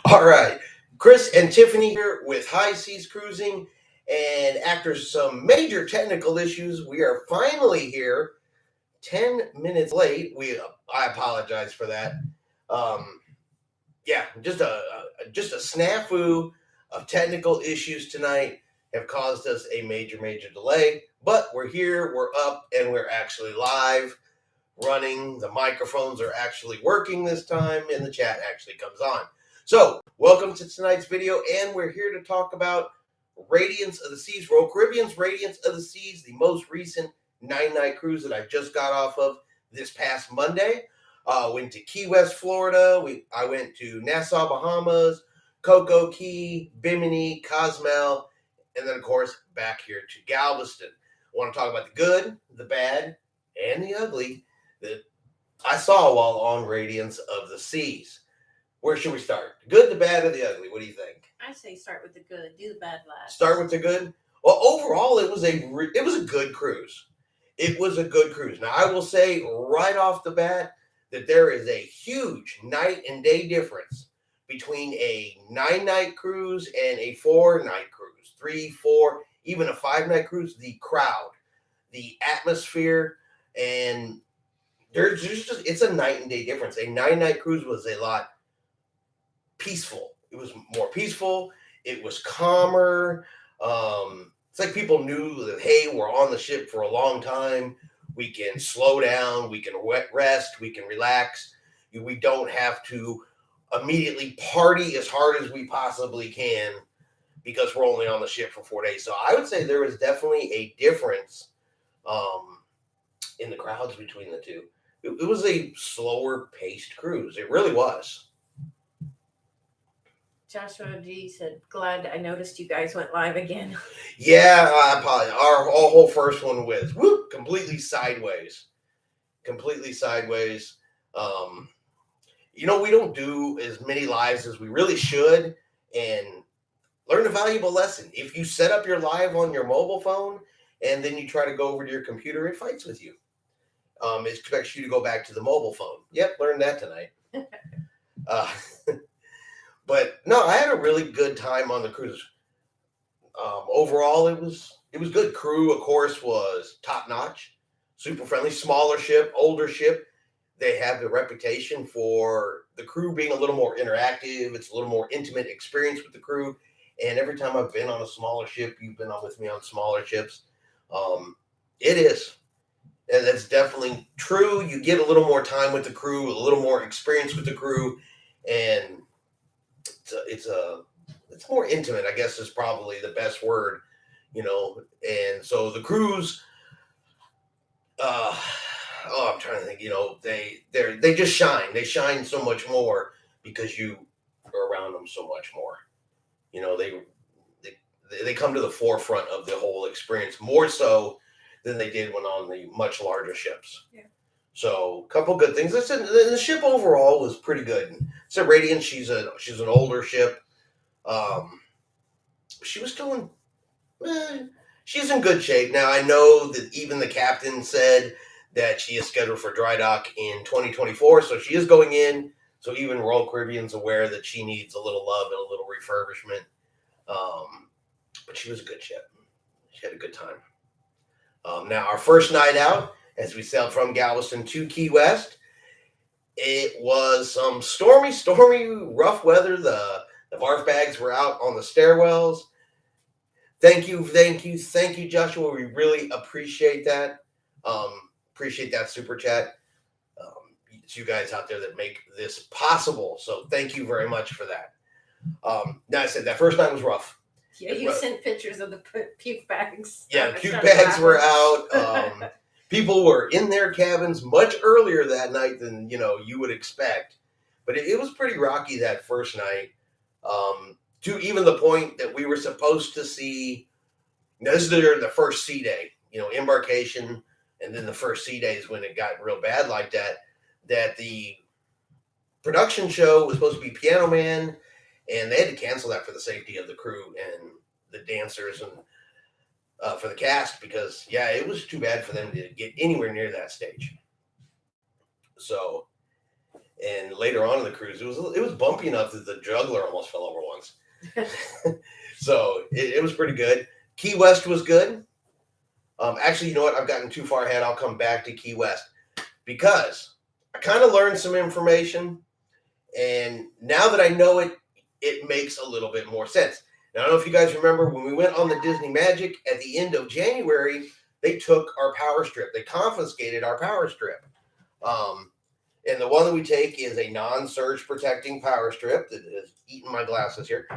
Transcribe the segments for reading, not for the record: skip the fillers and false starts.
All right. Chris and Tiffany here with High Seas Cruising. And after some major technical issues, we are finally here 10 minutes late. I apologize for that. Um, yeah, just a snafu of technical issues tonight have caused us a major delay. But we're here, we're up, and we're actually live running. The microphones are actually working this time, and the chat actually comes on. So, welcome to tonight's video, and we're here to talk about Radiance of the Seas, Royal Caribbean's Radiance of the Seas, the most recent 9-night cruise that I just got off of this past Monday. Went to Key West, Florida. I went to Nassau, Bahamas, CocoCay, Bimini, Cozumel, and then, of course, back here to Galveston. I want to talk about the good, the bad, and the ugly that I saw while on Radiance of the Seas. Where should we start? The good, the bad, or the ugly? What do you think? I say start with the good, do the bad last. Start with the good? Well, overall, it was a good cruise. It was a good cruise. Now, I will say right off the bat that there is a huge night and day difference between a 9-night cruise and a 4-night cruise, 3, 4, even a 5-night cruise. The crowd, the atmosphere, and it's a night and day difference. A 9-night cruise was a lot peaceful. It was more peaceful. It was calmer. It's like people knew that, hey, we're on the ship for a long time. We can slow down. We can rest. We can relax. We don't have to immediately party as hard as we possibly can because we're only on the ship for 4 days. So I would say there was definitely a difference in the crowds between the two. It was a slower paced cruise. It really was. Joshua G said, glad I noticed you guys went live again. Yeah, I apologize. Our whole first one was completely sideways. Completely sideways. We don't do as many lives as we really should, and learn a valuable lesson. If you set up your live on your mobile phone and then you try to go over to your computer, it fights with you. It expects you to go back to the mobile phone. Yep, learned that tonight. But no, I had a really good time on the cruise. Overall, it was good. Crew, of course, was top notch, super friendly. Smaller ship, older ship. They have the reputation for the crew being a little more interactive. It's a little more intimate experience with the crew. And every time I've been on a smaller ship, you've been on with me on smaller ships. It is. And that's definitely true. You get a little more time with the crew, a little more experience with the crew, and it's more intimate, I guess, is probably the best word, And so the cruise, I'm trying to think, they just shine. They shine so much more because you are around them so much more. They come to the forefront of the whole experience more so than they did when on the much larger ships. Yeah. So a couple good things. Listen, the ship overall was pretty good. So Radiance, she's an older ship. She was still she's in good shape. Now, I know that even the captain said that she is scheduled for dry dock in 2024, so she is going in. So even Royal Caribbean's aware that she needs a little love and a little refurbishment. But she was a good ship. She had a good time. Now, our first night out, as we sailed from Galveston to Key West, it was some stormy, rough weather. The barf bags were out on the stairwells. Thank you, Joshua. We really appreciate that. Appreciate that super chat. It's you guys out there that make this possible. So thank you very much for that. Now, I said that first night was rough. Yeah, you sent pictures of the puke bags. Yeah, puke bags were out. People were in their cabins much earlier that night than you would expect. But it was pretty rocky that first night. To even the point that we were supposed to see. Now, this is during the first sea day, embarkation, and then the first sea day is when it got real bad like that. That the production show was supposed to be Piano Man, and they had to cancel that for the safety of the crew and the dancers and for the cast because, it was too bad for them to get anywhere near that stage. So, And later on in the cruise, it was bumpy enough that the juggler almost fell over once. So it was pretty good. Key West was good. Actually, you know what? I've gotten too far ahead. I'll come back to Key West because I kind of learned some information, and now that I know it, it makes a little bit more sense. Now, I don't know if you guys remember when we went on the Disney Magic at the end of January, they took our power strip. They confiscated our power strip. And the one that we take is a non-surge protecting power strip that is eating my glasses here.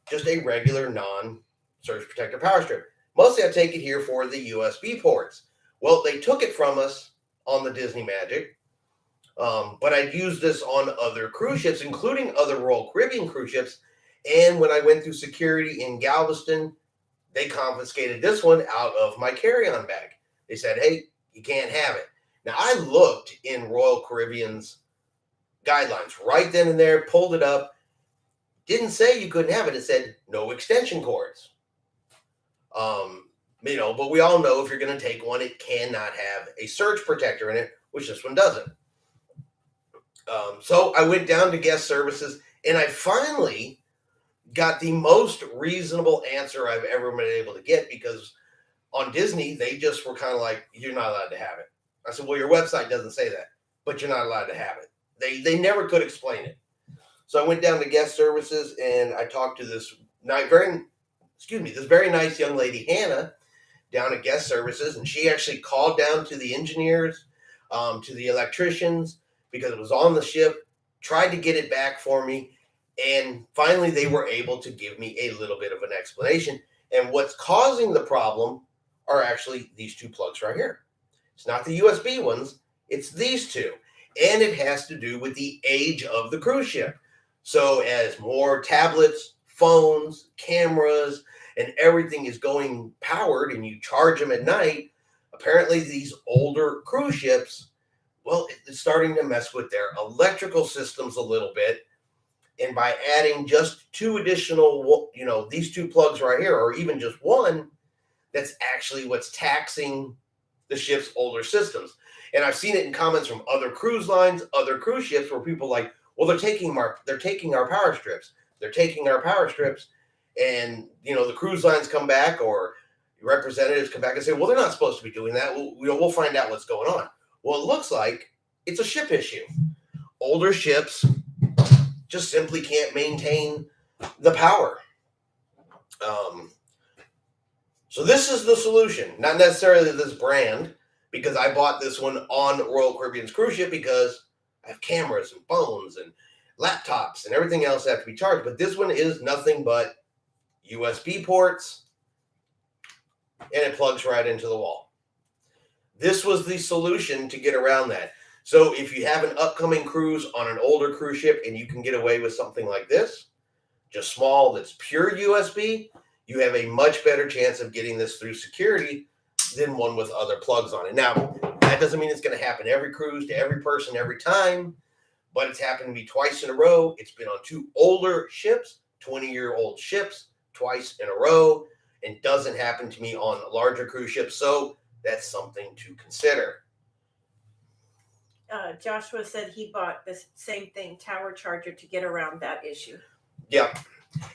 Just a regular non-surge protector power strip. Mostly I take it here for the USB ports. Well, they took it from us on the Disney Magic, but I'd used this on other cruise ships, including other Royal Caribbean cruise ships. And when I went through security in Galveston, they confiscated this one out of my carry-on bag. They said, hey, you can't have it. Now, I looked in Royal Caribbean's guidelines right then and there, pulled it up. Didn't say you couldn't have it. It said no extension cords. But we all know if you're going to take one, it cannot have a surge protector in it, which this one doesn't. So I went down to guest services, and I finally got the most reasonable answer I've ever been able to get, because on Disney, they just were kind of like, you're not allowed to have it. I said, well, your website doesn't say that, but you're not allowed to have it. They never could explain it. So I went down to guest services, and I talked to this very nice young lady, Hannah, down at guest services, and she actually called down to the engineers, to the electricians, because it was on the ship, tried to get it back for me, and finally they were able to give me a little bit of an explanation. And what's causing the problem are actually these two plugs right here. It's not the USB ones, it's these two. And it has to do with the age of the cruise ship. So as more tablets, phones, cameras, and everything is going powered and you charge them at night, apparently these older cruise ships, well, it's starting to mess with their electrical systems a little bit. And by adding just two additional, these two plugs right here, or even just one, that's actually what's taxing the ship's older systems. And I've seen it in comments from other cruise lines, other cruise ships, where people are like, well, they're taking our power strips. They're taking our power strips. And, the cruise lines come back, or representatives come back and say, well, they're not supposed to be doing that. We'll find out what's going on. Well, it looks like it's a ship issue. Older ships just simply can't maintain the power. So this is the solution, not necessarily this brand, because I bought this one on Royal Caribbean's cruise ship because I have cameras and phones and laptops and everything else that have to be charged. But this one is nothing but USB ports, and it plugs right into the wall. This was the solution to get around that. So if you have an upcoming cruise on an older cruise ship and you can get away with something like this, just small, that's pure USB, you have a much better chance of getting this through security than one with other plugs on it. Now, that doesn't mean it's going to happen every cruise to every person every time, but it's happened to me twice in a row. It's been on two older ships, 20-year-old ships, twice in a row, and doesn't happen to me on larger cruise ships. So that's something to consider. Joshua said he bought the same thing, tower charger, to get around that issue. Yeah.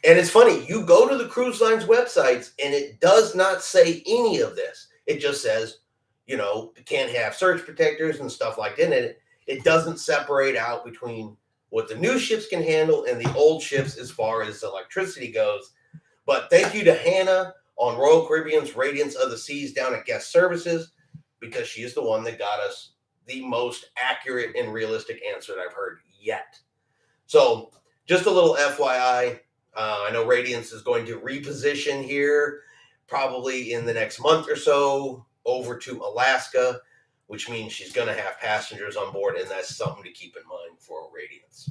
And it's funny, you go to the cruise line's websites and it does not say any of this. It just says, it can't have surge protectors and stuff like that. And it doesn't separate out between what the new ships can handle and the old ships as far as electricity goes. But thank you to Hannah on Royal Caribbean's Radiance of the Seas down at guest services, because she is the one that got us the most accurate and realistic answer that I've heard yet. So just a little FYI, I know Radiance is going to reposition here probably in the next month or so over to Alaska, which means she's going to have passengers on board, and that's something to keep in mind for Radiance.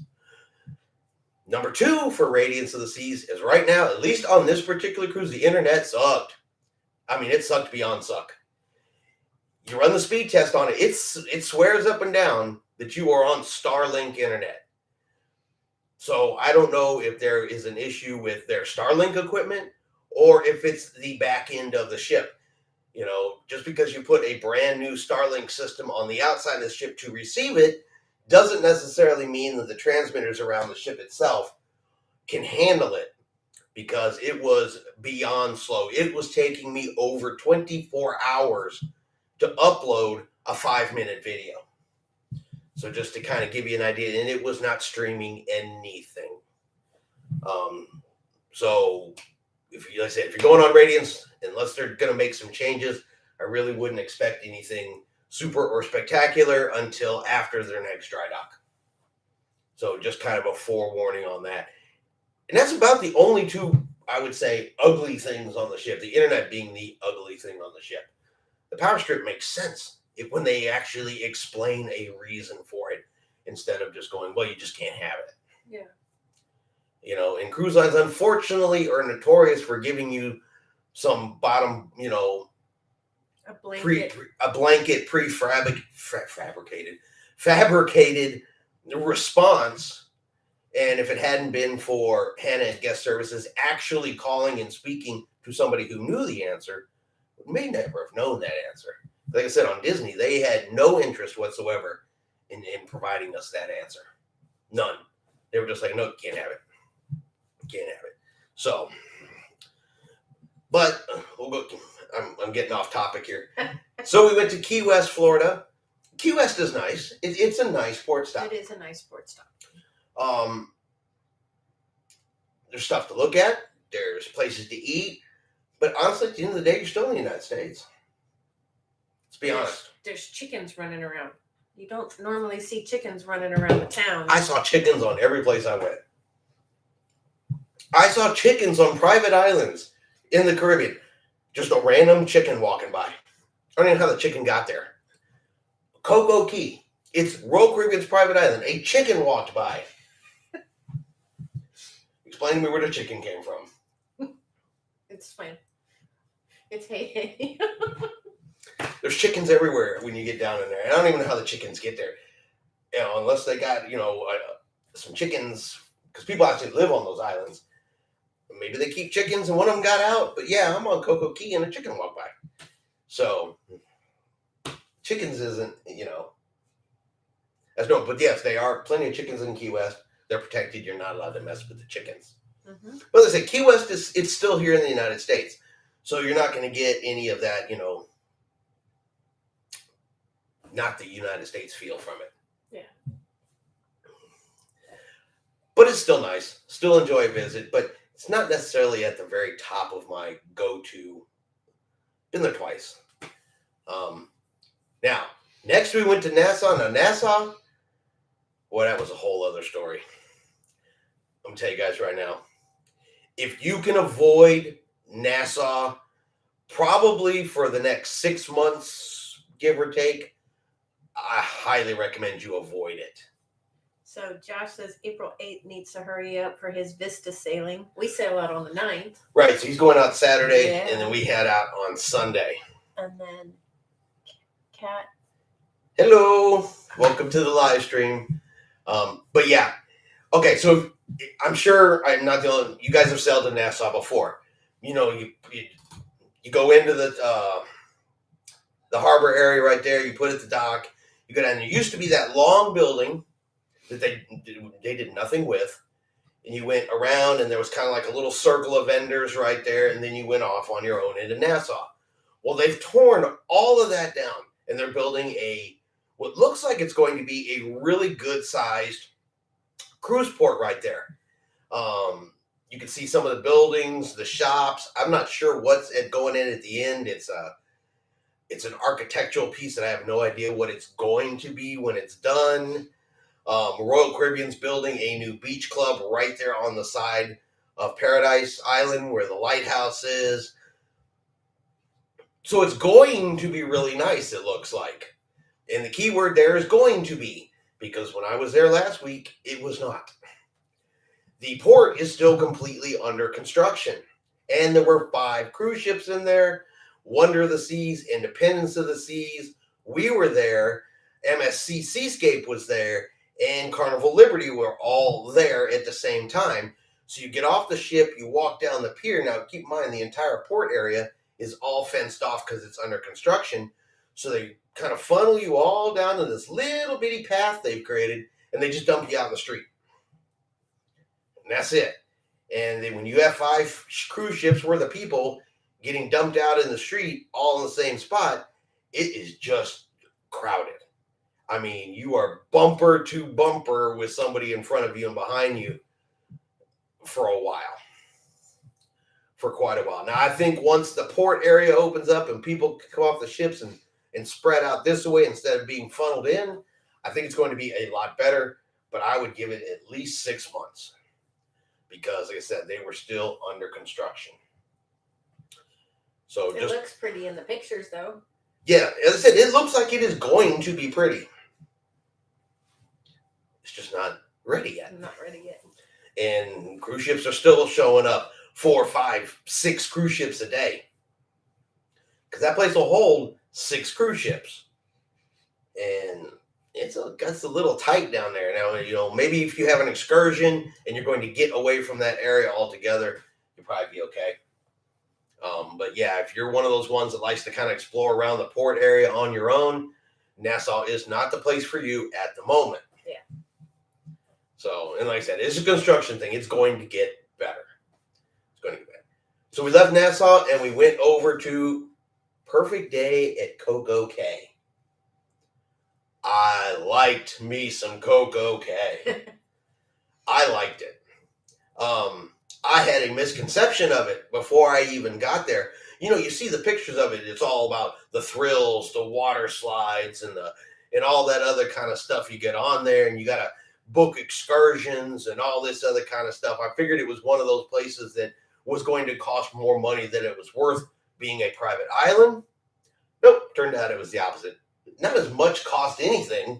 Number 2 for Radiance of the Seas is right now, at least on this particular cruise, the internet sucked. I mean, it sucked beyond suck. You run the speed test on it, it swears up and down that you are on Starlink internet. So I don't know if there is an issue with their Starlink equipment or if it's the back end of the ship. Just because you put a brand new Starlink system on the outside of the ship to receive it doesn't necessarily mean that the transmitters around the ship itself can handle it, because it was beyond slow. It was taking me over 24 hours to upload a 5-minute video. So just to kind of give you an idea, and it was not streaming anything. So if you, like I said, if you're going on Radiance, unless they're going to make some changes, I really wouldn't expect anything super or spectacular until after their next dry dock. So just kind of a forewarning on that. And that's about the only two, I would say, ugly things on the ship. The internet being the ugly thing on the ship. The power strip makes sense when they actually explain a reason for it, instead of just going, well, you just can't have it. Yeah. You know, and cruise lines, unfortunately, are notorious for giving you some bottom, you know, A blanket. fabricated response. And if it hadn't been for Hannah at Guest Services actually calling and speaking to somebody who knew the answer, we may never have known that answer. Like I said, on Disney, they had no interest whatsoever in providing us that answer. None. They were just like, no, you can't have it. Can't have it. So, but we'll go. I'm getting off topic here. So we went to Key West, Florida. Key West is nice. It's a nice port stop. It is a nice port stop. There's stuff to look at. There's places to eat. But honestly, at the end of the day, you're still in the United States. Let's be honest. There's chickens running around. You don't normally see chickens running around the town. I saw chickens on every place I went. I saw chickens on private islands in the Caribbean. Just a random chicken walking by. I don't even know how the chicken got there. CocoCay. It's Royal Caribbean's private island. A chicken walked by. Explain to me where the chicken came from. It's fine. It's hey. There's chickens everywhere when you get down in there. I don't even know how the chickens get there. You know, unless they got, some chickens, because people actually live on those islands. Maybe they keep chickens and one of them got out. But yeah, I'm on CocoCay and a chicken walked by. So, chickens isn't, that's no, but yes, they are plenty of chickens in Key West. They're protected. You're not allowed to mess with the chickens. Mm-hmm. But as I say, Key West it's still here in the United States. So you're not going to get any of that, not the United States feel from it. Yeah. But it's still nice. Still enjoy a visit, but it's not necessarily at the very top of my go-to. Been there twice. Now, next we went to Nassau. Now, Nassau, boy, that was a whole other story. I'm going to tell you guys right now. If you can avoid Nassau, probably for the next 6 months, give or take, I highly recommend you avoid it. So Josh says April 8th needs to hurry up for his Vista sailing. We sail out on the 9th. Right, so he's going out Saturday, and then we head out on Sunday. And then Kat. Hello, welcome to the live stream. But yeah, okay, so I'm sure I'm not the only, you guys have sailed to Nassau before. You go into the harbor area right there, you put at the dock, you go down, there used to be that long building that they did nothing with, and you went around and there was kind of like a little circle of vendors right there, and then you went off on your own into Nassau. Well, they've torn all of that down, and they're building what looks like it's going to be a really good-sized cruise port right there. You can see some of the buildings, the shops. I'm not sure what's going in at the end. It's an architectural piece that I have no idea what it's going to be when it's done. Royal Caribbean's building a new beach club right there on the side of Paradise Island where the lighthouse is. So it's going to be really nice, it looks like. And the key word there is going to be, because when I was there last week, it was not. The port is still completely under construction. And there were 5 cruise ships in there. Wonder of the Seas, Independence of the Seas. We were there. MSC Seascape was there. And Carnival Liberty were all there at the same time. So you get off the ship, you walk down the pier. Now, keep in mind, the entire port area is all fenced off because it's under construction. So they kind of funnel you all down to this little bitty path they've created, and they just dump you out in the street. And that's it. And then when you have 5 cruise ships worth of people getting dumped out in the street all in the same spot, it is just crowded. I mean, you are bumper to bumper with somebody in front of you and behind you for a while. For quite a while. Now, I think once the port area opens up and people come off the ships and spread out this way instead of being funneled in, I think it's going to be a lot better, but I would give it at least 6 months because, like I said, they were still under construction. So it looks pretty in the pictures, though. Yeah, as I said, it looks like it is going to be pretty. It's just not ready yet. Not ready yet. And cruise ships are still showing up. 4, 5, 6 cruise ships a day. Because that place will hold 6 cruise ships. And it's a little tight down there. Now, maybe if you have an excursion and you're going to get away from that area altogether, you'll probably be okay. But yeah, if you're one of those ones that likes to kind of explore around the port area on your own, Nassau is not the place for you at the moment. Yeah. So, and like I said, it's a construction thing. It's going to get better. So we left Nassau and we went over to Perfect Day at CocoCay. I liked me some CocoCay. I liked it. I had a misconception of it before I even got there. You see the pictures of it. It's all about the thrills, the water slides, and all that other kind of stuff you get on there, and you got to book excursions and all this other kind of stuff. I figured it was one of those places that was going to cost more money than it was worth being a private island. Nope, turned out it was the opposite. Not as much cost anything.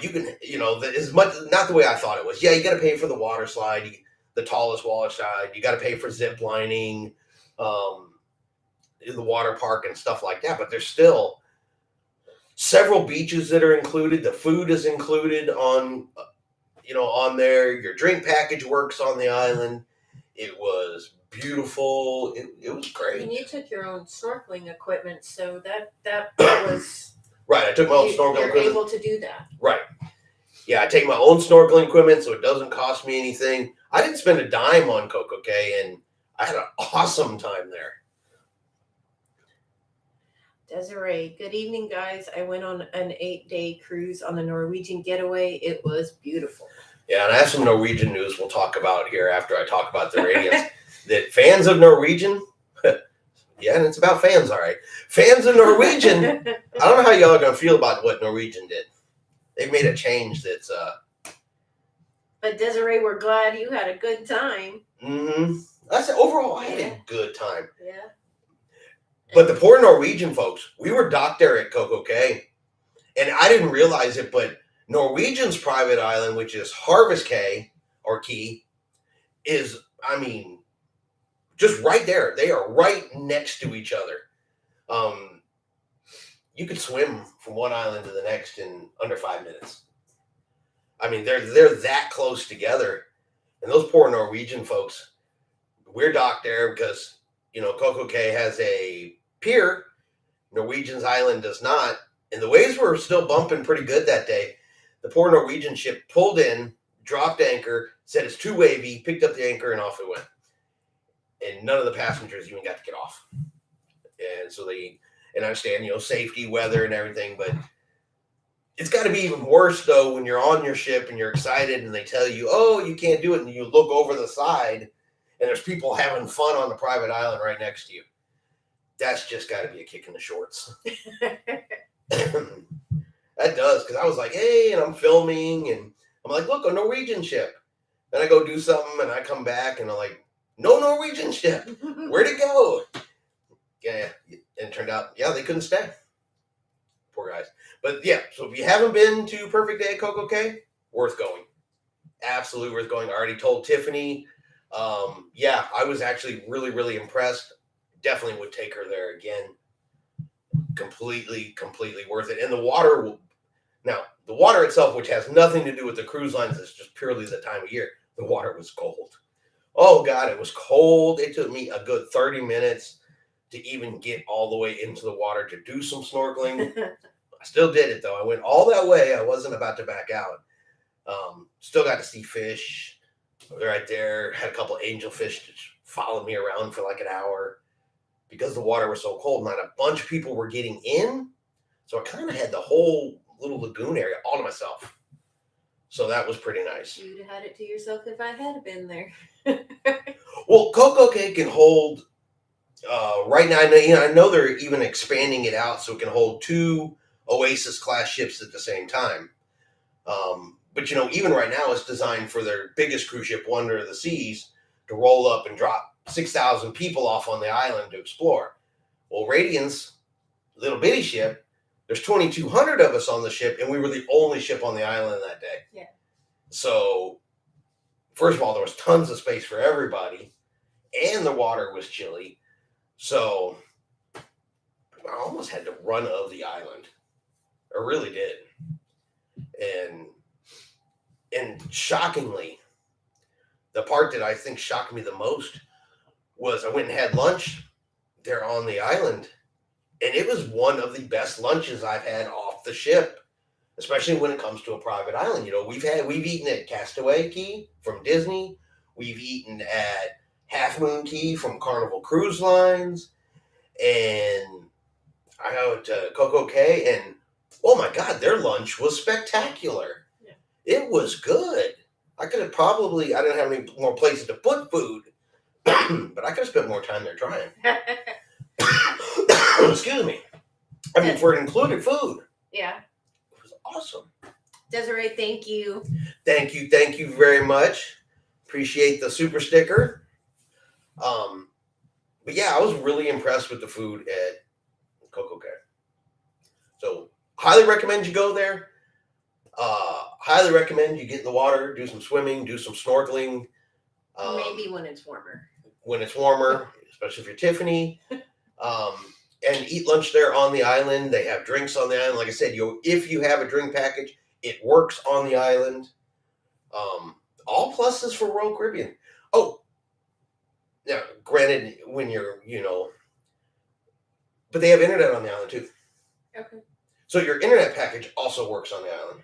You can, as much, not the way I thought it was. Yeah, you got to pay for the water slide, the tallest water slide. You got to pay for zip lining, the water park and stuff like that. But there's still several beaches that are included. The food is included on there. Your drink package works on the island. It was beautiful. It was great. And you took your own snorkeling equipment, so that was right. I took my own snorkeling equipment. You're able to do that. Right. Yeah, I take my own snorkeling equipment, so it doesn't cost me anything. I didn't spend a dime on CocoCay, and I had an awesome time there. Desiree, good evening, guys. I went on an 8-day cruise on the Norwegian Getaway. It was beautiful. Yeah, and I have some Norwegian news we'll talk about here after I talk about the Radiance. That fans of Norwegian, yeah, and it's about fans, all right. Fans of Norwegian, I don't know how y'all are going to feel about what Norwegian did. They've made a change that's... But Desiree, we're glad you had a good time. Mm-hmm. I said, overall, I had a good time. Yeah. But the poor Norwegian folks, we were docked there at CocoCay, and I didn't realize it, but Norwegian's private island, which is Harvest Cay, or Key, is, just right there. They are right next to each other. You could swim from one island to the next in under 5 minutes. They're that close together. And those poor Norwegian folks, we're docked there because, CocoCay has a pier. Norwegian's island does not. And the waves were still bumping pretty good that day. The poor Norwegian ship pulled in, dropped anchor, said it's too wavy, picked up the anchor, and off it went. And none of the passengers even got to get off. And so and I understand, safety, weather, and everything, but it's got to be even worse, though, when you're on your ship and you're excited and they tell you, oh, you can't do it, and you look over the side and there's people having fun on the private island right next to you. That's just got to be a kick in the shorts. That does, because I was like, hey, and I'm filming, and I'm like, look, a Norwegian ship. Then I go do something, and I come back, and I'm like, no Norwegian ship. Where'd it go? Yeah, and it turned out, yeah, they couldn't stay. Poor guys. But yeah, so if you haven't been to Perfect Day at CocoCay, worth going. Absolutely worth going. I already told Tiffany. Yeah, I was actually really, really impressed. Definitely would take her there again. Completely worth it. And the water itself, which has nothing to do with the cruise lines, is just purely the time of year. The water was cold. Oh God, it was cold. It took me a good 30 minutes to even get all the way into the water to do some snorkeling. I still did it though. I went all that way. I wasn't about to back out. Still got to see fish right there. Had a couple of angelfish that followed me around for like an hour because the water was so cold. Not a bunch of people were getting in, so I kind of had the whole little lagoon area all to myself. So that was pretty nice. You'd have had it to yourself if I had been there. Well, CocoCay can hold. Right now, I know they're even expanding it out so it can hold 2 Oasis class ships at the same time. But even right now, it's designed for their biggest cruise ship, Wonder of the Seas, to roll up and drop 6,000 people off on the island to explore. Well, Radiance, little bitty ship, there's 2,200 of us on the ship, and we were the only ship on the island that day. Yeah. So, first of all, there was tons of space for everybody, and the water was chilly. So, I almost had to run of the island. I really did. And shockingly, the part that I think shocked me the most was I went and had lunch there on the island, and it was one of the best lunches I've had off the ship, especially when it comes to a private island. We've eaten at Castaway Key from Disney. We've eaten at Half Moon Key from Carnival Cruise Lines, and I went to CocoCay, and oh my God, their lunch was spectacular. Yeah. It was good. I didn't have any more places to put food, but I could have spent more time there trying. Excuse me. I mean, for included food. Yeah. It was awesome. Desiree, thank you. Thank you very much. Appreciate the super sticker. But yeah, I was really impressed with the food at CocoCay. So highly recommend you go there. Highly recommend you get in the water, do some swimming, do some snorkeling. Maybe when it's warmer. When it's warmer, especially if you're Tiffany. And eat lunch there on the island. They have drinks on the island. Like I said, if you have a drink package, it works on the island. All pluses for Royal Caribbean. Oh, now, granted, when you're, but they have internet on the island too. Okay. So your internet package also works on the island.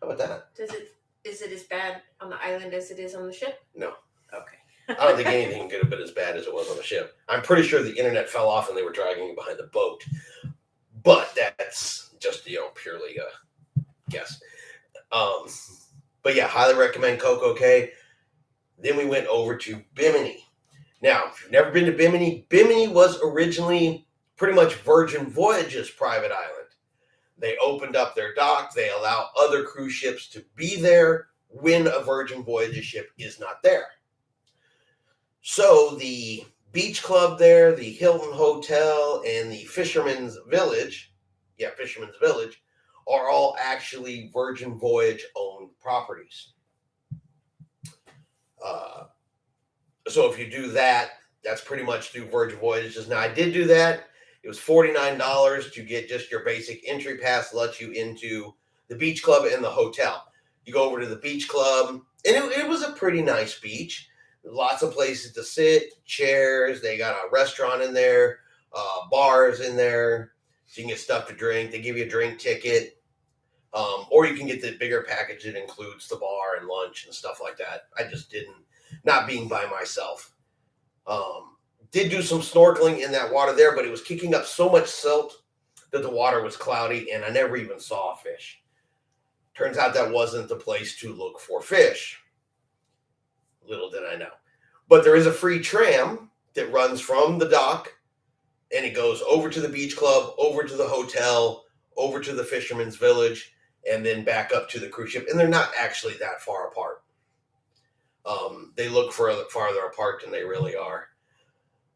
How about that? Is it as bad on the island as it is on the ship? No. Okay. I don't think anything could have been as bad as it was on the ship. I'm pretty sure the internet fell off and they were dragging it behind the boat. But that's just, purely a guess. But yeah, highly recommend CocoCay. Then we went over to Bimini. Now, if you've never been to Bimini, Bimini was originally pretty much Virgin Voyage's private island. They opened up their dock. They allow other cruise ships to be there when a Virgin Voyage ship is not there. So the beach club there, the Hilton Hotel, and the Fisherman's Village, are all actually Virgin Voyage owned properties. So if you do that, that's pretty much through Virgin Voyages. Now, I did do that. It was $49 to get just your basic entry pass, lets you into the beach club and the hotel. You go over to the beach club, and it was a pretty nice beach. Lots of places to sit, chairs. They got a restaurant in there, bars in there. So you can get stuff to drink. They give you a drink ticket. Or you can get the bigger package that includes the bar and lunch and stuff like that. I just didn't, not being by myself. Did do some snorkeling in that water there, but it was kicking up so much silt that the water was cloudy, and I never even saw a fish. Turns out that wasn't the place to look for fish. Little did I know. But there is a free tram that runs from the dock, and it goes over to the beach club, over to the hotel, over to the Fisherman's Village, and then back up to the cruise ship. And they're not actually that far apart. They look farther apart than they really are.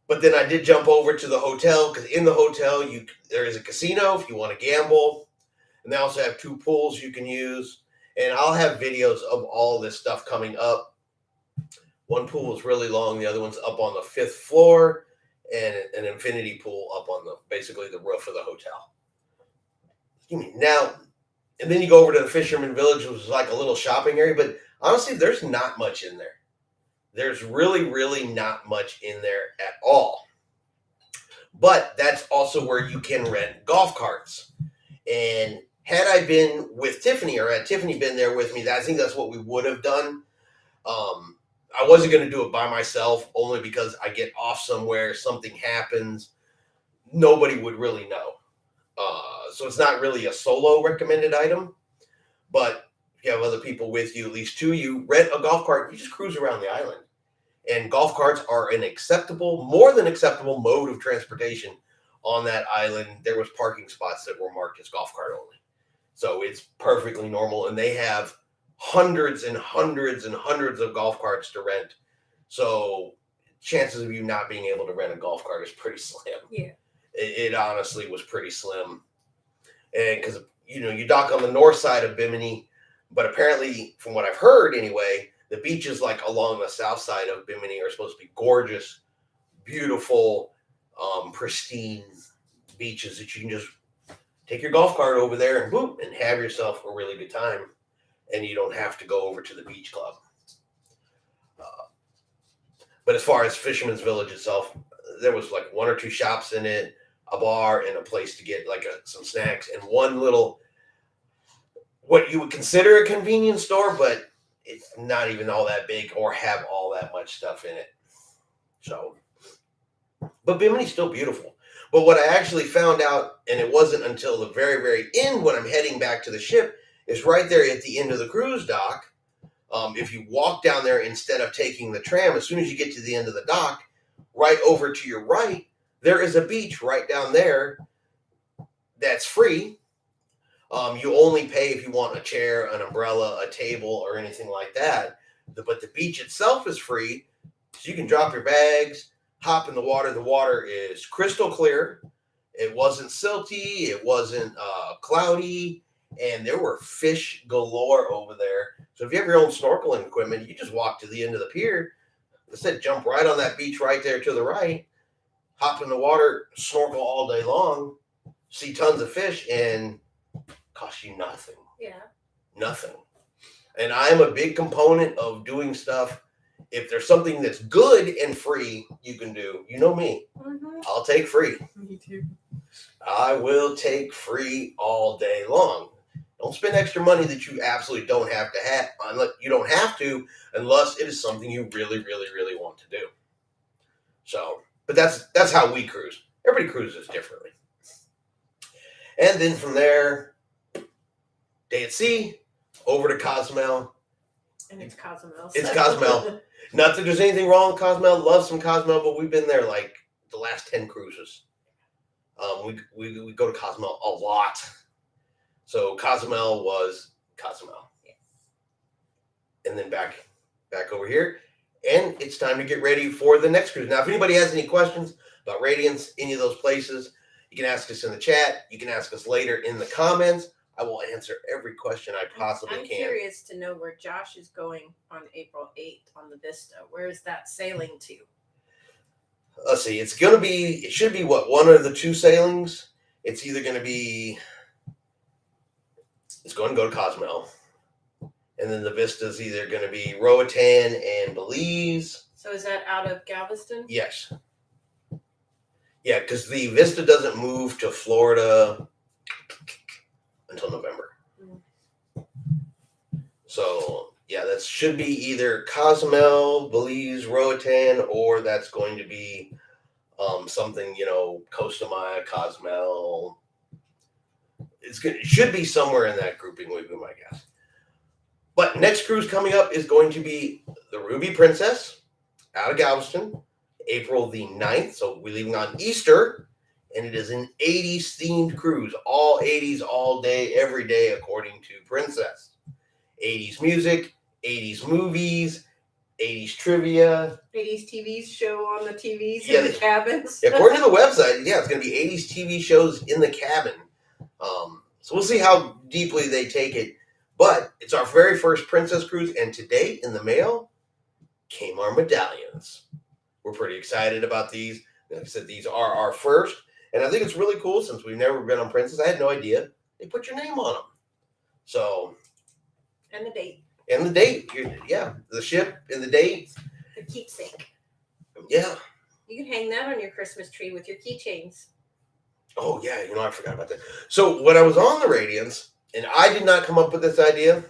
But then I did jump over to the hotel, because in the hotel, there is a casino if you want to gamble. And they also have 2 pools you can use. And I'll have videos of all this stuff coming up. One pool is really long. The other one's up on the 5th floor, and an infinity pool up on basically the roof of the hotel. Now, and then you go over to the Fisherman Village, which is like a little shopping area. But honestly, there's not much in there. There's really, really not much in there at all. But that's also where you can rent golf carts. And had I been with Tiffany, or had Tiffany been there with me, I think that's what we would have done. I wasn't going to do it by myself, only because I get off somewhere, something happens, nobody would really know. So it's not really a solo recommended item. But if you have other people with you, at least two, you rent a golf cart, you just cruise around the island. And golf carts are an acceptable, more than acceptable mode of transportation on that island. There was parking spots that were marked as golf cart only. So it's perfectly normal. And they have hundreds and hundreds and hundreds of golf carts to rent. So chances of you not being able to rent a golf cart is pretty slim. Yeah. It honestly was pretty slim. And because, you dock on the north side of Bimini, but apparently, from what I've heard anyway, the beaches like along the south side of Bimini are supposed to be gorgeous, beautiful, pristine beaches that you can just take your golf cart over there and boop and have yourself a really good time, and you don't have to go over to the beach club. But as far as Fisherman's Village itself, there was like one or two shops in it, a bar, and a place to get like some snacks, and one little, what you would consider a convenience store, but it's not even all that big or have all that much stuff in it. So, but Bimini's still beautiful. But what I actually found out, and it wasn't until the very, very end when I'm heading back to the ship, is right there at the end of the cruise dock. If you walk down there instead of taking the tram, as soon as you get to the end of the dock, right over to your right, there is a beach right down there that's free. You only pay if you want a chair, an umbrella, a table, or anything like that. But the beach itself is free, so you can drop your bags, hop in the water. The water is crystal clear. It wasn't silty. It wasn't cloudy. And there were fish galore over there. So if you have your own snorkeling equipment, you just walk to the end of the pier. Instead, jump right on that beach right there to the right, hop in the water, snorkel all day long, see tons of fish, and cost you nothing. Yeah. Nothing. And I'm a big component of doing stuff. If there's something that's good and free you can do, you know me. Mm-hmm. I'll take free. Me too. I will take free all day long. Don't spend extra money that you absolutely don't have to have, unless you don't have to, unless it is something you really, really, really want to do. So, but that's how we cruise. Everybody cruises differently. And then from there, day at sea, over to Cozumel. And it's Cozumel. It's Cozumel. Not that there's anything wrong with Cozumel. Love some Cozumel, but we've been there like the last 10 cruises. We go to Cozumel a lot. So Cozumel was Cozumel. Yes. And then back over here. And it's time to get ready for the next cruise. Now, if anybody has any questions about Radiance, any of those places, you can ask us in the chat. You can ask us later in the comments. I will answer every question I possibly I'm can. curious to know where Josh is going on April 8th on the Vista. Where is that sailing to? Let's see. It should be what, one of the two sailings? It's either going to be, it's going to go to Cozumel. And then the Vista is either going to be Roatan and Belize. So is that out of Galveston? Yes. Yeah, because the Vista doesn't move to Florida until November. So, yeah, that should be either Cozumel, Belize, Roatan, or that's going to be something, Costa Maya, Cozumel. It should be somewhere in that grouping, would be my guess. But next cruise coming up is going to be the Ruby Princess out of Galveston, April the 9th. So we're leaving on Easter, and it is an 80s themed cruise. All 80s, all day, every day, according to Princess. 80s music, 80s movies, 80s trivia. 80s TV show on the TVs Yeah, in the cabins. According to the website, it's going to be 80s TV shows in the cabin. So we'll see how deeply they take it. But it's our very first Princess cruise, and today in the mail came our medallions. We're pretty excited about these. Like I said, these are our first, and I think it's really cool since we've never been on Princess. I had no idea they put your name on them. So, And the date. and the date, yeah, the ship and the date. The keepsake. Yeah, You can hang that on your Christmas tree with your keychains. Oh, yeah, I forgot about that. So when I was on the Radiance, and I did not come up with this idea,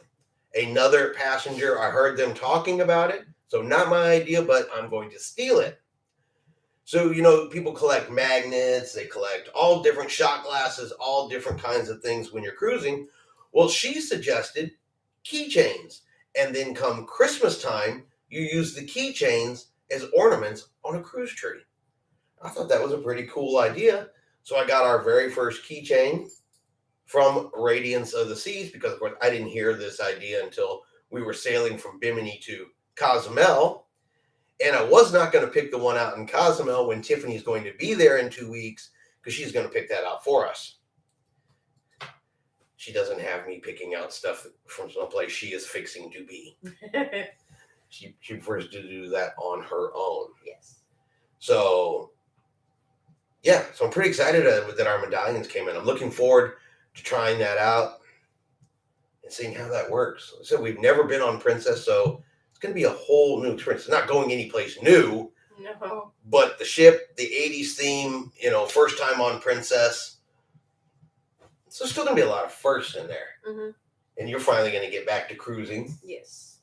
another passenger, I heard them talking about it. So not my idea, but I'm going to steal it. So, people collect magnets, they collect all different shot glasses, all different kinds of things when you're cruising. Well, she suggested keychains. And then come Christmas time, you use the keychains as ornaments on a cruise tree. I thought that was a pretty cool idea. So I got our very first keychain from Radiance of the Seas because, of course, I didn't hear this idea until we were sailing from Bimini to Cozumel. And I was not going to pick the one out in Cozumel when Tiffany's going to be there in 2 weeks because she's going to pick that out for us. She doesn't have me picking out stuff from someplace she is fixing to be. She prefers to do that on her own. Yes. So, yeah. So I'm pretty excited that our medallions came in. I'm looking forward to trying that out and seeing how that works. So we've never been on Princess, so it's going to be a whole new experience. It's not going anyplace new. No. But the ship, the 80s theme, first time on Princess. So there's still going to be a lot of firsts in there. Mm-hmm. And you're finally going to get back to cruising. Yes.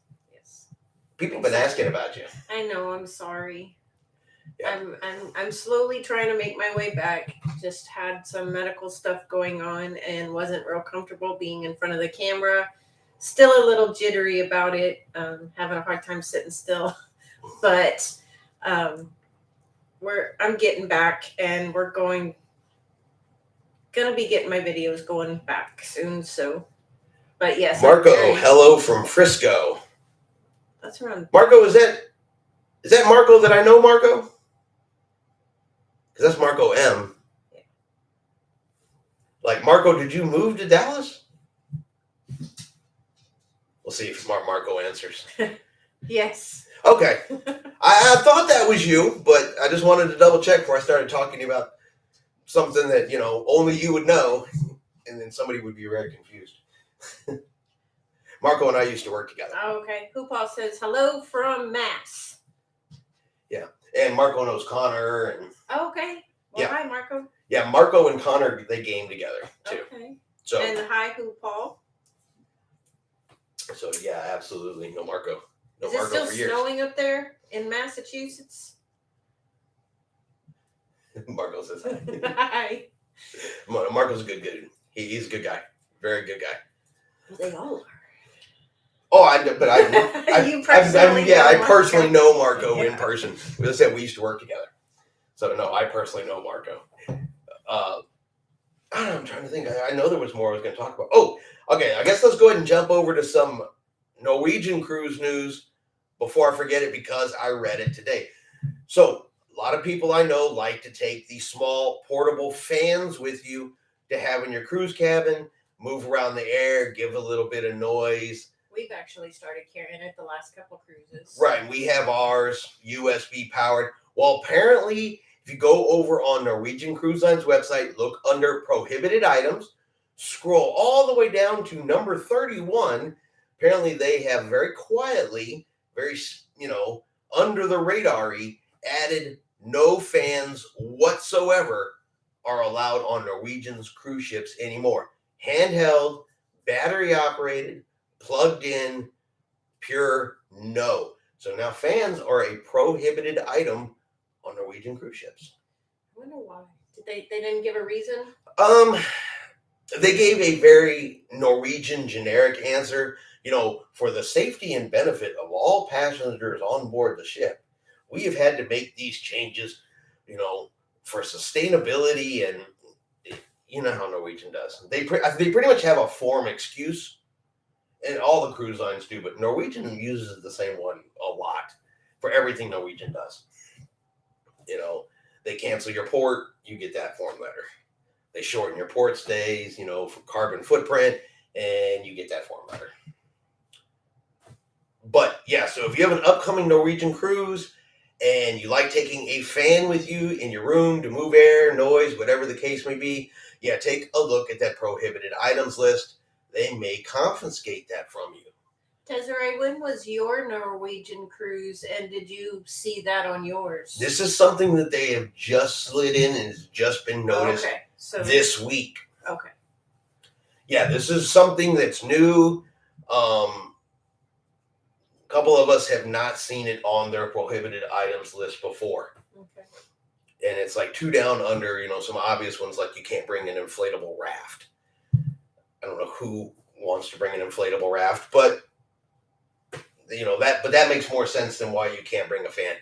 People have been asking about you. I know. I'm sorry. Yeah. I'm slowly trying to make my way back. Just had some medical stuff going on and wasn't real comfortable being in front of the camera. Still a little jittery about it. Having a hard time sitting still. But I'm getting back, and we're gonna be getting my videos going back soon. So, but yes, Marco, hello from Frisco. That's around. Marco, is that Marco that I know, Marco? Because that's Marco M. Yeah. Like, Marco, did you move to Dallas? We'll see if Marco answers. Yes. Okay. I thought that was you, but I just wanted to double check before I started talking about something that, only you would know, and then somebody would be very confused. Marco and I used to work together. Okay. Hoopaw says hello from Mass. Yeah. And Marco knows Connor. And okay. Well, yeah. Hi, Marco. Yeah, Marco and Connor, they game together, too. Okay. So, and hi, Hoopaw. So, yeah, absolutely. No Marco. No Is it Marco still for years. snowing up there in Massachusetts? Marco says hi. Hi. Marco's a good dude. He's a good guy. Very good guy. They all are. Oh, I personally know Marco in person. As I said, we used to work together. So, no, I personally know Marco. I'm trying to think. I know there was more I was going to talk about. Oh, okay. I guess let's go ahead and jump over to some Norwegian cruise news before I forget it because I read it today. So, a lot of people I know like to take these small portable fans with you to have in your cruise cabin, move around the air, give a little bit of noise. We've actually started carrying it the last couple cruises. Right. We have ours USB powered. Well, apparently, if you go over on Norwegian Cruise Line's website, look under prohibited items, scroll all the way down to number 31. Apparently, they have very quietly, very, under the radar-y, added no fans whatsoever are allowed on Norwegian's cruise ships anymore. Handheld, battery operated, plugged in, pure no. So now fans are a prohibited item on Norwegian cruise ships. I wonder why. They didn't give a reason? They gave a very Norwegian generic answer. For the safety and benefit of all passengers on board the ship, we have had to make these changes, for sustainability, and you know how Norwegian does. They pretty much have a form excuse, and all the cruise lines do, but Norwegian uses the same one a lot for everything Norwegian does. They cancel your port, you get that form letter. They shorten your port stays, for carbon footprint, and you get that form letter. But yeah, so if you have an upcoming Norwegian cruise and you like taking a fan with you in your room to move air, noise, whatever the case may be, yeah, take a look at that prohibited items list. They may confiscate that from you. Desiree, when was your Norwegian cruise, and did you see that on yours? This is something that they have just slid in and has just been noticed this week. Okay. Yeah, this is something that's new. A couple of us have not seen it on their prohibited items list before. Okay. And it's like 2 down under, some obvious ones like you can't bring an inflatable raft. I don't know who wants to bring an inflatable raft, but that makes more sense than why you can't bring a fan.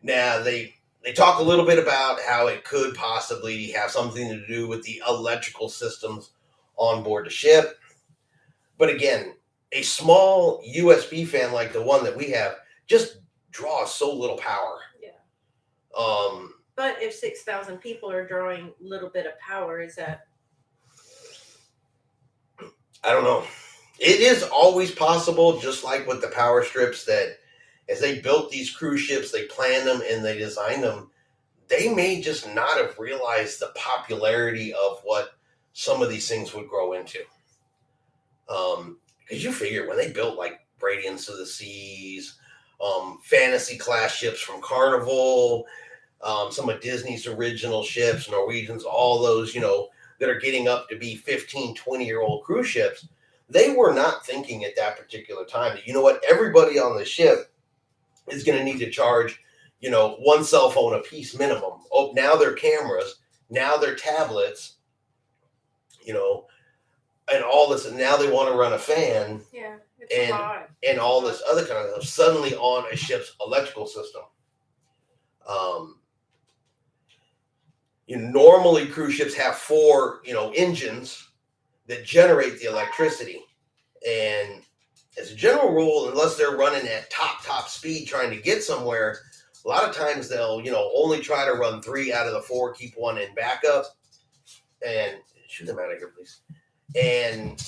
Now they talk a little bit about how it could possibly have something to do with the electrical systems on board the ship. But again, a small USB fan like the one that we have just draws so little power. Yeah. But if 6,000 people are drawing a little bit of power, is that? I don't know. It is always possible, just like with the power strips, that as they built these cruise ships, they planned them and they designed them, they may just not have realized the popularity of what some of these things would grow into. Because you figure when they built like Radiance of the Seas, fantasy class ships from Carnival, some of Disney's original ships, Norwegians, all those, that are getting up to be 15, 20-year-old cruise ships, they were not thinking at that particular time that, you know what, everybody on the ship is going to need to charge, one cell phone a piece minimum. Oh, now they're cameras, now they're tablets, and all this, and now they want to run a fan. Yeah, it's a lot. And all this other kind of stuff suddenly on a ship's electrical system. Normally cruise ships have 4, engines that generate the electricity. And as a general rule, unless they're running at top speed trying to get somewhere, a lot of times they'll, only try to run 3 out of the 4, keep 1 in backup, and shoot them out of here, please. And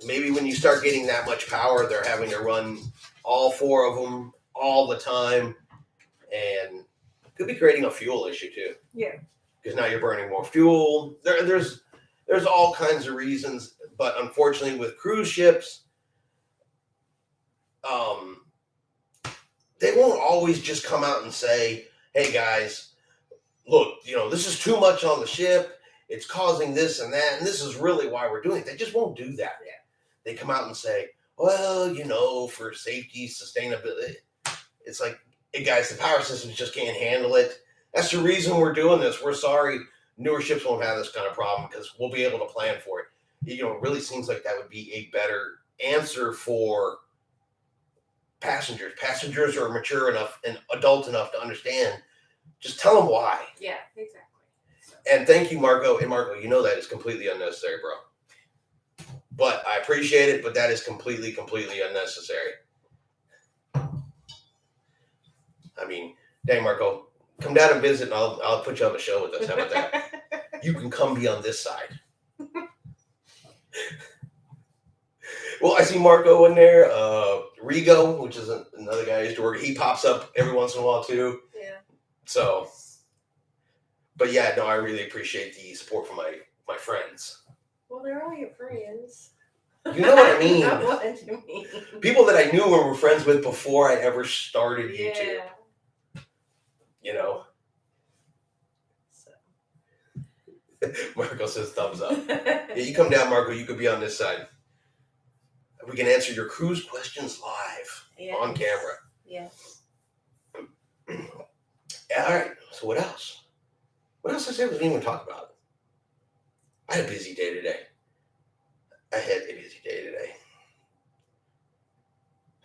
maybe when you start getting that much power, they're having to run all 4 of them all the time, and could be creating a fuel issue too. Yeah. Because now you're burning more fuel. There's all kinds of reasons, but unfortunately with cruise ships, they won't always just come out and say, hey guys, look, this is too much on the ship. It's causing this and that, and this is really why we're doing it. They just won't do that. Yeah. They come out and say, well, for safety, sustainability. It's like, hey guys, the power systems just can't handle it. That's the reason we're doing this. We're sorry. Newer ships won't have this kind of problem because we'll be able to plan for it. It really seems like that would be a better answer for passengers. Passengers are mature enough and adult enough to understand. Just tell them why. Yeah, exactly. So. And thank you, Marco. And Marco, that is completely unnecessary, bro. But I appreciate it, but that is completely, completely unnecessary. I mean, dang, Marco, come down and visit, and I'll put you on the show with us. How about that? You can come be on this side. Well, I see Marco in there. Rigo, which is another guy I used to work. He pops up every once in a while too. Yeah. So, but yeah, no, I really appreciate the support from my friends. Well, they're all your friends. You know what I mean? What you mean? People that I knew and were friends with before I ever started YouTube. So. Marco says thumbs up. Yeah, you come down, Marco. You could be on this side. We can answer your cruise questions live on camera. Yeah. All right. So what else? What else I said we didn't even talk about? I had a busy day today.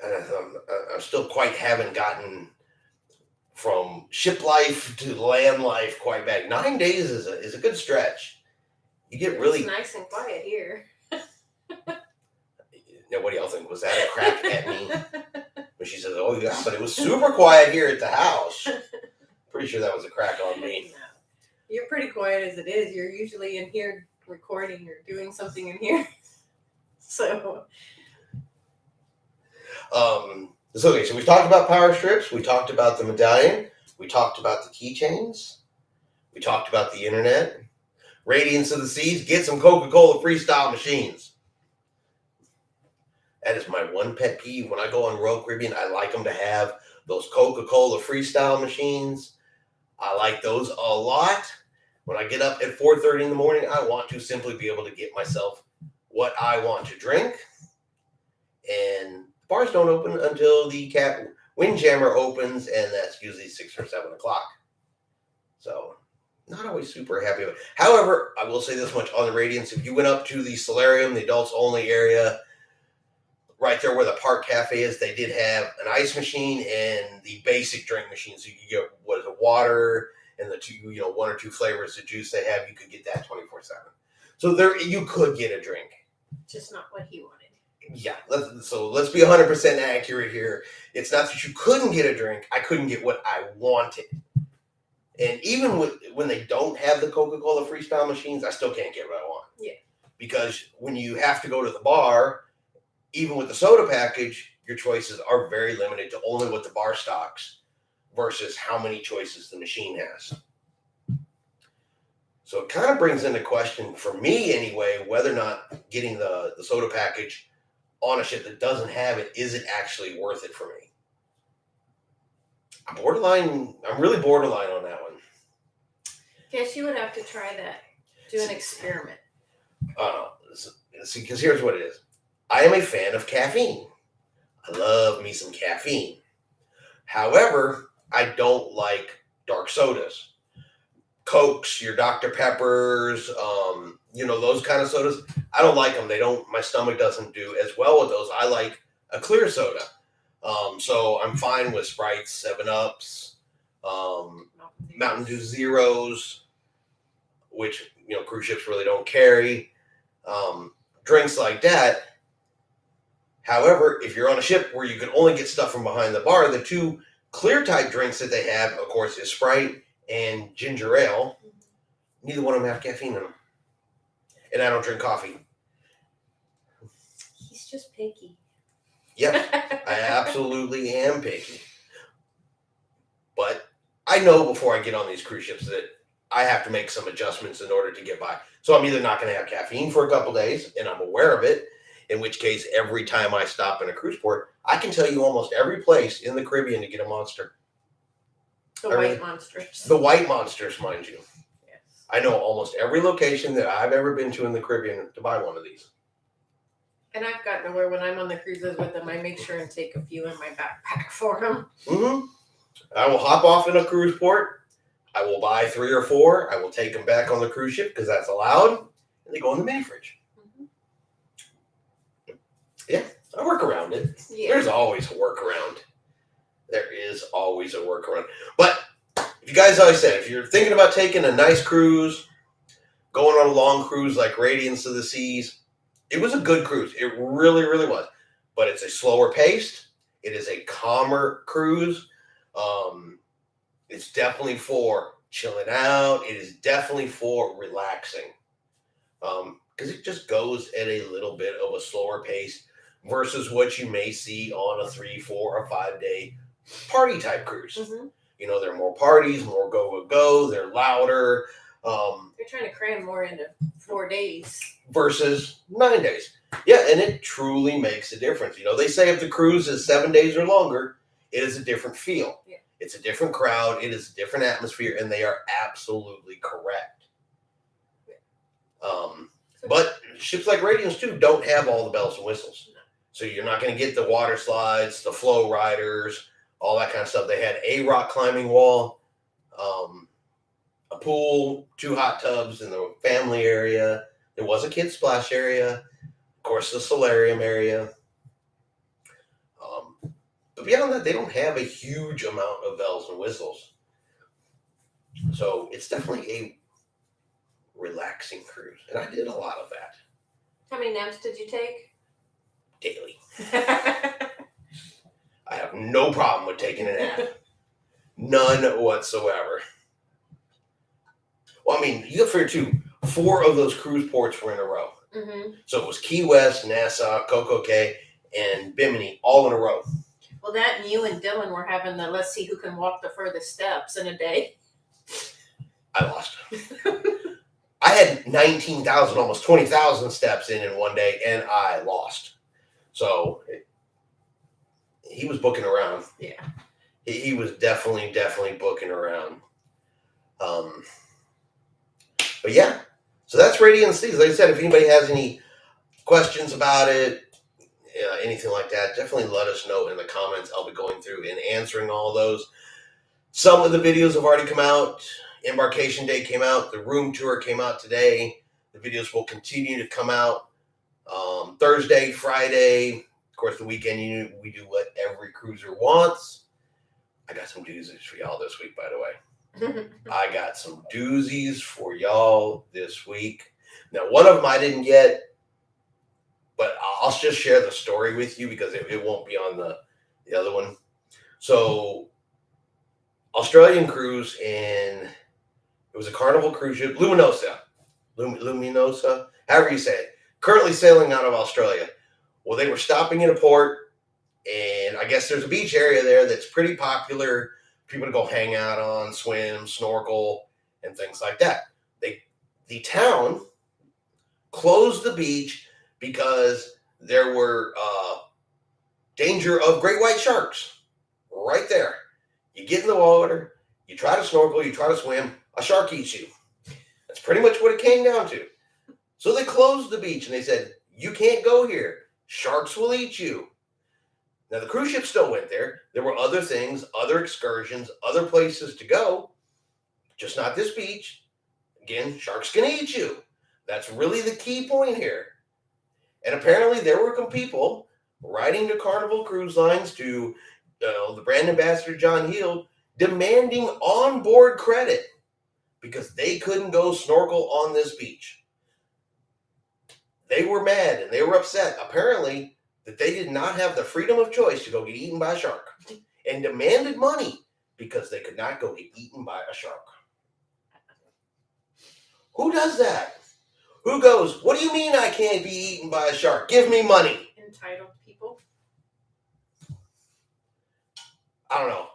And I still haven't gotten from ship life to land life quite back. 9 days is a good stretch. You get really... It's nice and quiet here. Now, what do y'all think? Was that a crack at me? When she says, oh yeah, but it was super quiet here at the house. Pretty sure that was a crack on me. No. You're pretty quiet as it is. You're usually in here recording or doing something in here. So we talked about power strips. We talked about the medallion. We talked about the keychains. We talked about the internet. Radiance of the Seas. Get some Coca-Cola freestyle machines. That is my one pet peeve. When I go on Royal Caribbean, I like them to have those Coca-Cola freestyle machines. I like those a lot. When I get up at 4:30 in the morning, I want to simply be able to get myself what I want to drink. And bars don't open until the Windjammer opens, and that's usually 6 or 7 o'clock. So, not always super happy with it. However, I will say this much on the Radiance. If you went up to the solarium, the adults only area, right there where the park cafe is, they did have an ice machine and the basic drink machine. So you could get water and the two, 1 or 2 flavors of juice they have. You could get that 24/7. So there, you could get a drink. Just not what he wanted. Yeah. Let's be 100% accurate here. It's not that you couldn't get a drink. I couldn't get what I wanted. And even when they don't have the Coca-Cola freestyle machines, I still can't get what I want. Yeah. Because when you have to go to the bar, even with the soda package, your choices are very limited to only what the bar stocks versus how many choices the machine has. So it kind of brings into question, for me anyway, whether or not getting the soda package on a ship that doesn't have it, is it actually worth it for me? I'm really borderline on that one. Guess you would have to try that. Do an experiment. See, because here's what it is. I am a fan of caffeine. I love me some caffeine. However, I don't like dark sodas. Cokes, your Dr. Peppers, those kind of sodas. I don't like them. My stomach doesn't do as well with those. I like a clear soda. So I'm fine with Sprites, 7-Ups, Mountain Dew Zeros, which, cruise ships really don't carry. Drinks like that. However, if you're on a ship where you can only get stuff from behind the bar, the 2 clear type drinks that they have, of course, is Sprite and ginger ale. Neither one of them have caffeine in them. And I don't drink coffee. He's just picky. Yep, I absolutely am picky. But I know before I get on these cruise ships that I have to make some adjustments in order to get by. So I'm either not going to have caffeine for a couple days, and I'm aware of it, in which case every time I stop in a cruise port, I can tell you almost every place in the Caribbean to get a Monster. White monsters. The white monsters, mind you. Yes. I know almost every location that I've ever been to in the Caribbean to buy one of these. And I've gotten to where when I'm on the cruises with them, I make sure and take a few in my backpack for them. Mm-hmm. I will hop off in a cruise port. I will buy 3 or 4. I will take them back on the cruise ship because that's allowed. And they go in the mini fridge. Mm-hmm. Yeah, I work around it. Yeah. There's always a workaround. There is always a workaround. But if you guys always said, if you're thinking about taking a nice cruise, going on a long cruise like Radiance of the Seas, it was a good cruise. It really, really was. But it's a slower paced. It is a calmer cruise. It's definitely for chilling out. It is definitely for relaxing. Because it just goes at a little bit of a slower pace versus what you may see on a 3, 4, or 5 day party type cruise. Mm-hmm. There are more parties, more go. They're louder. They're trying to cram more into 4 days versus 9 days. Yeah, and it truly makes a difference. They say if the cruise is 7 days or longer, it is a different feel. Yeah. It's a different crowd. It is a different atmosphere, and they are absolutely correct. But ships like Radiance too don't have all the bells and whistles. No. So you're not going to get the water slides, the flow riders, all that kind of stuff. They had a rock climbing wall, a pool, 2 hot tubs in the family area. There was a kids splash area, of course, the solarium area. But beyond that, they don't have a huge amount of bells and whistles. So it's definitely a relaxing cruise, and I did a lot of that. How many naps did you take? Daily. I have no problem with taking a nap. None whatsoever. Well, I mean, you figure too, 4 of those cruise ports were in a row. Mm-hmm. So it was Key West, Nassau, CocoCay, and Bimini all in a row. Well, that and you and Dylan were having the let's see who can walk the furthest steps in a day. I lost. I had 19,000, almost 20,000 steps in one day, and I lost. So he was booking around. Yeah. He was definitely booking around. But yeah, so that's Radiance. Like I said, if anybody has any questions about it, anything like that, definitely let us know in the comments. I'll be going through and answering all those. Some of the videos have already come out. Embarkation Day came out. The room tour came out today. The videos will continue to come out Thursday, Friday. Of course, the weekend, we do what every cruiser wants. I got some doozies for y'all this week, by the way. I got some doozies for y'all this week. Now, one of them I didn't get, but I'll just share the story with you because it won't be on the other one. So, Australian cruise, and it was a Carnival cruise ship, Luminosa, however you say it, currently sailing out of Australia. Well, they were stopping in a port, and I guess there's a beach area there that's pretty popular. People to go hang out on, swim, snorkel, and things like that. The town closed the beach because there were danger of great white sharks right there. You get in the water, you try to snorkel, you try to swim, a shark eats you. That's pretty much what it came down to. So they closed the beach and they said, you can't go here. Sharks will eat you. Now, the cruise ship still went there. There were other things, other excursions, other places to go, just not this beach. Again, sharks can eat you. That's really the key point here. And apparently there were some people writing to Carnival Cruise Lines, to the brand ambassador, John Heald, demanding onboard credit because they couldn't go snorkel on this beach. They were mad and they were upset, apparently, that they did not have the freedom of choice to go get eaten by a shark, and demanded money because they could not go get eaten by a shark. Who does that? Who goes, what do you mean I can't be eaten by a shark? Give me money. Entitled people. I don't know.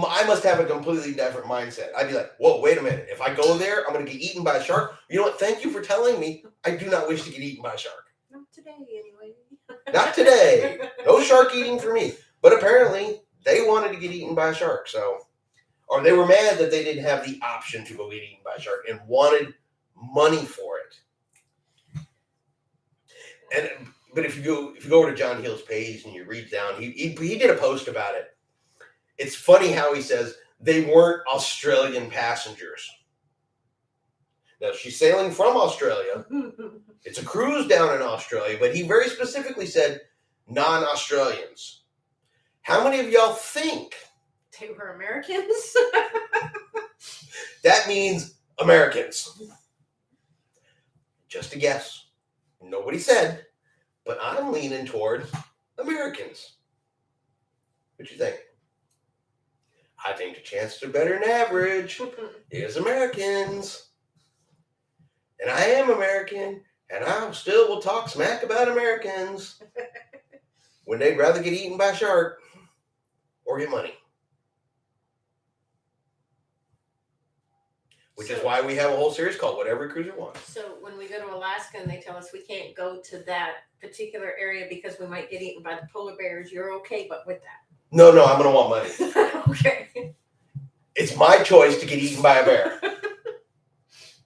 I must have a completely different mindset. I'd be like, whoa, wait a minute. If I go there, I'm going to get eaten by a shark. You know what? Thank you for telling me. I do not wish to get eaten by a shark. Not today, anyway. Not today. No shark eating for me. But apparently, they wanted to get eaten by a shark. Or they were mad that they didn't have the option to go get eaten by a shark and wanted money for it. But if you go over to John Heald's page and you read down, he did a post about it. It's funny how he says they weren't Australian passengers. Now, she's sailing from Australia. It's a cruise down in Australia, but he very specifically said non-Australians. How many of y'all think they were Americans? That means Americans. Just a guess. Nobody said, but I'm leaning toward Americans. What you think? I think the chances are better than average. Is Americans. And I am American, and I still will talk smack about Americans when they'd rather get eaten by a shark or get money. Which is why we have a whole series called What Every Cruiser Wants. So when we go to Alaska and they tell us we can't go to that particular area because we might get eaten by the polar bears, you're okay but with that? No, I'm going to want money. Okay. It's my choice to get eaten by a bear.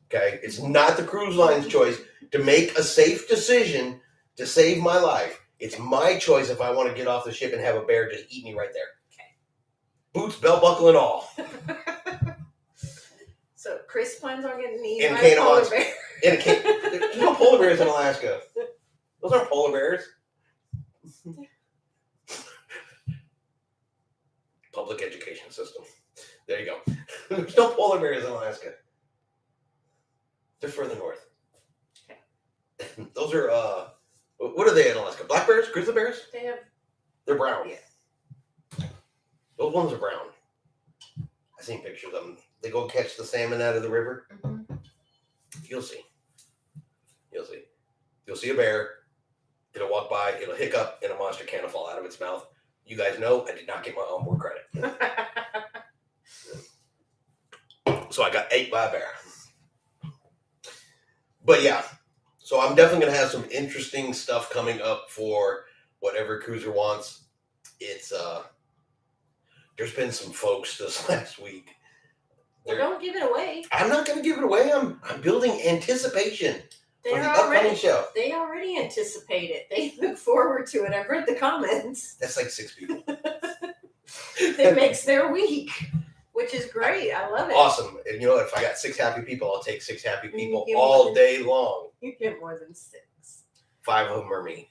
Okay? It's not the cruise line's choice to make a safe decision to save my life. It's my choice if I want to get off the ship and have a bear just eat me right there. Okay. Boots, belt buckle, and all. So Chris plans on getting eaten by a polar bear. There's no polar bears in Alaska. Those aren't polar bears. Public education system. There you go. There's no polar bears in Alaska. They're further north. Okay. Those are, what are they in Alaska? Black bears? Grizzly bears? They're brown. Yeah. Those ones are brown. I've seen pictures of them. They go catch the salmon out of the river. Mm-hmm. You'll see. You'll see a bear. It'll walk by. It'll hiccup, and a monster can will fall out of its mouth. You guys know I did not get my onboard credit. So I got ate by a bear. But yeah, so I'm definitely going to have some interesting stuff coming up for whatever cruiser wants. It's there's been some folks this last week. Well, don't give it away. I'm not going to give it away. I'm building anticipation for the upcoming show. They already anticipate it. They look forward to it. I've read the comments. That's like 6 people. It makes their week, which is great. I love it. Awesome. And you know, if I got 6 happy people, I'll take 6 happy people You all day long. You get more than 6. 5 of them are me.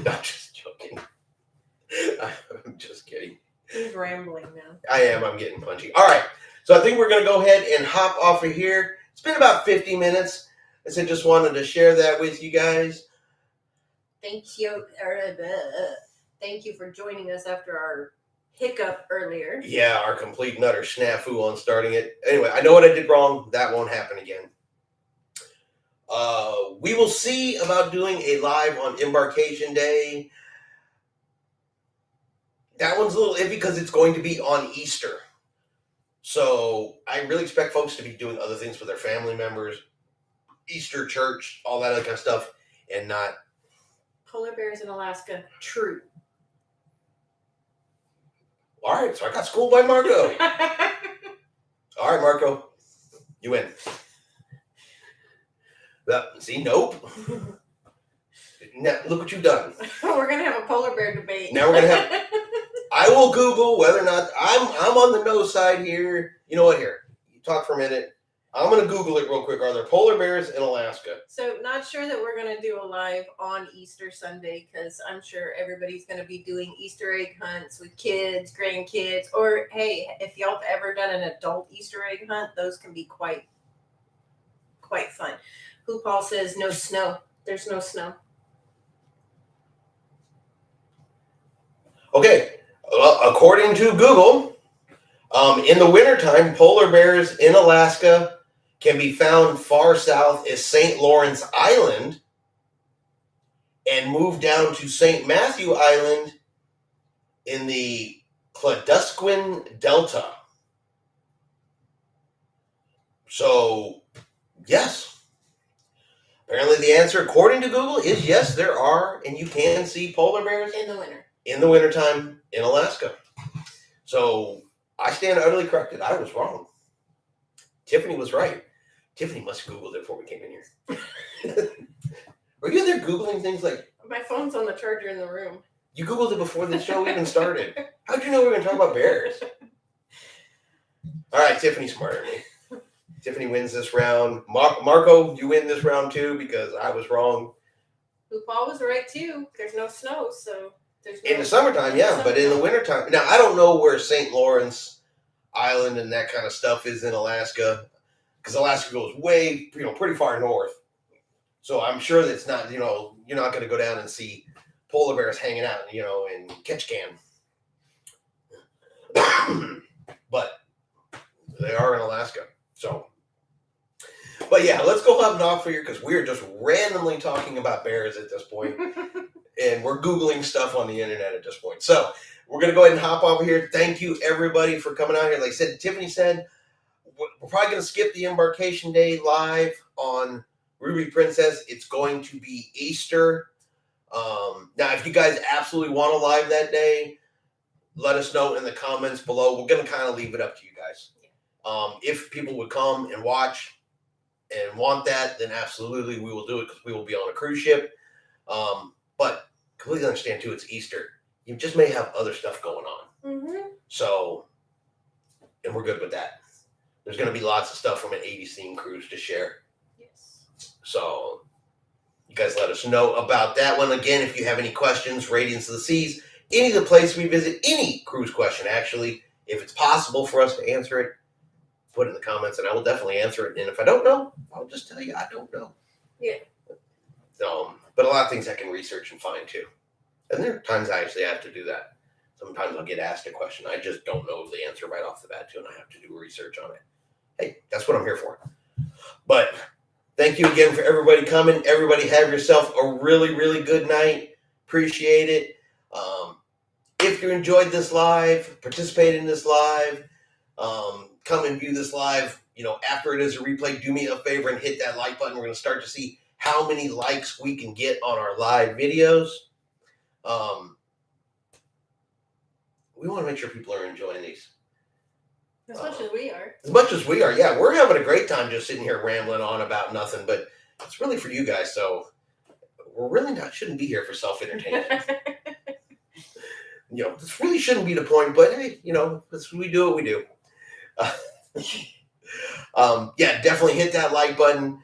Not just joking. I'm just kidding. He's rambling now. I am. I'm getting punchy. All right. So I think we're going to go ahead and hop off of here. It's been about 50 minutes. I said just wanted to share that with you guys. Thank you. Thank you for joining us after our hiccup earlier. Yeah, our complete and utter snafu on starting it. Anyway, I know what I did wrong. That won't happen again. We will see about doing a live on Embarkation Day. That one's a little iffy because it's going to be on Easter. So I really expect folks to be doing other things with their family members, Easter church, all that other kind of stuff, and not Polar bears in Alaska. True. All right, so I got schooled by Marco. All right, Marco, you win. See, nope. Now, look what you've done. We're gonna have a polar bear debate. Now we're gonna have. I will Google whether or not I'm on the no side here. You know what? Here, you talk for a minute. I'm gonna Google it real quick. Are there polar bears in Alaska? So, not sure that we're gonna do a live on Easter Sunday because I'm sure everybody's gonna be doing Easter egg hunts with kids, grandkids, or hey, if y'all have ever done an adult Easter egg hunt, those can be quite fun. Who Paul says no snow. There's no snow. Okay, well, according to Google, in the wintertime, polar bears in Alaska can be found far south as St. Lawrence Island and move down to St. Matthew Island in the Cladusquin Delta. So, yes. Apparently the answer, according to Google, is yes, there are, and you can see polar bears in the winter. In the wintertime in Alaska. So I stand utterly corrected. I was wrong. Tiffany was right. Tiffany must have Googled it before we came in here. Were you there Googling things like... My phone's on the charger in the room. You Googled it before the show even started. How'd you know we were going to talk about bears? All right, Tiffany's smarter than me. Tiffany wins this round. Marco, you win this round too because I was wrong. Paul was right too. There's no snow, so... In the summertime, yeah, but in the wintertime... Now, I don't know where St. Lawrence Island and that kind of stuff is in Alaska, because Alaska goes way, pretty far north. So I'm sure that's not, you're not going to go down and see polar bears hanging out, in Ketchikan. But they are in Alaska, so... But yeah, let's go up and off here, because we're just randomly talking about bears at this point. And we're Googling stuff on the internet at this point. So we're going to go ahead and hop over here. Thank you, everybody, for coming out here. Like I said, Tiffany said, we're probably going to skip the Embarkation Day live on Ruby Princess. It's going to be Easter. Now, if you guys absolutely want to live that day, let us know in the comments below. We're going to kind of leave it up to you guys. If people would come and watch and want that, then absolutely we will do it because we will be on a cruise ship. But completely understand, too, it's Easter. You just may have other stuff going on. Mm-hmm. So, and we're good with that. There's going to be lots of stuff from an 80s theme cruise to share. Yes. So, you guys let us know about that one. Again, if you have any questions, Radiance of the Seas, any of the places we visit, any cruise question, actually, if it's possible for us to answer it, put it in the comments, and I will definitely answer it. And if I don't know, I'll just tell you I don't know. Yeah. But a lot of things I can research and find too. And there are times I actually have to do that. Sometimes I'll get asked a question. I just don't know the answer right off the bat too, and I have to do research on it. Hey, that's what I'm here for. But thank you again for everybody coming. Everybody have yourself a really, really good night. Appreciate it. If you enjoyed this live, participate in this live, come and view this live. After it is a replay, do me a favor and hit that like button. We're going to start to see how many likes we can get on our live videos. We want to make sure people are enjoying these. As much as we are. As much as we are, yeah. We're having a great time just sitting here rambling on about nothing, but it's really for you guys, so we're really shouldn't be here for self-entertainment. This really shouldn't be the point, but hey, we do what we do. Yeah, definitely hit that like button.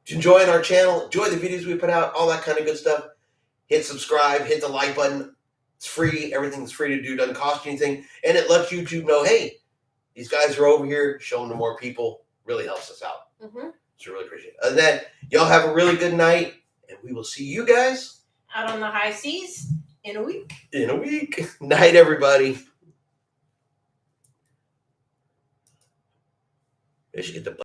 Enjoying our channel, enjoy the videos we put out, all that kind of good stuff. Hit subscribe, hit the like button. It's free. Everything's free to do. Doesn't cost you anything. And it lets YouTube know, hey, these guys are over here showing to more people. Really helps us out. Mm-hmm. So really appreciate it. Other than that, y'all have a really good night. And we will see you guys out on the high seas in a week. Night, everybody. They should get the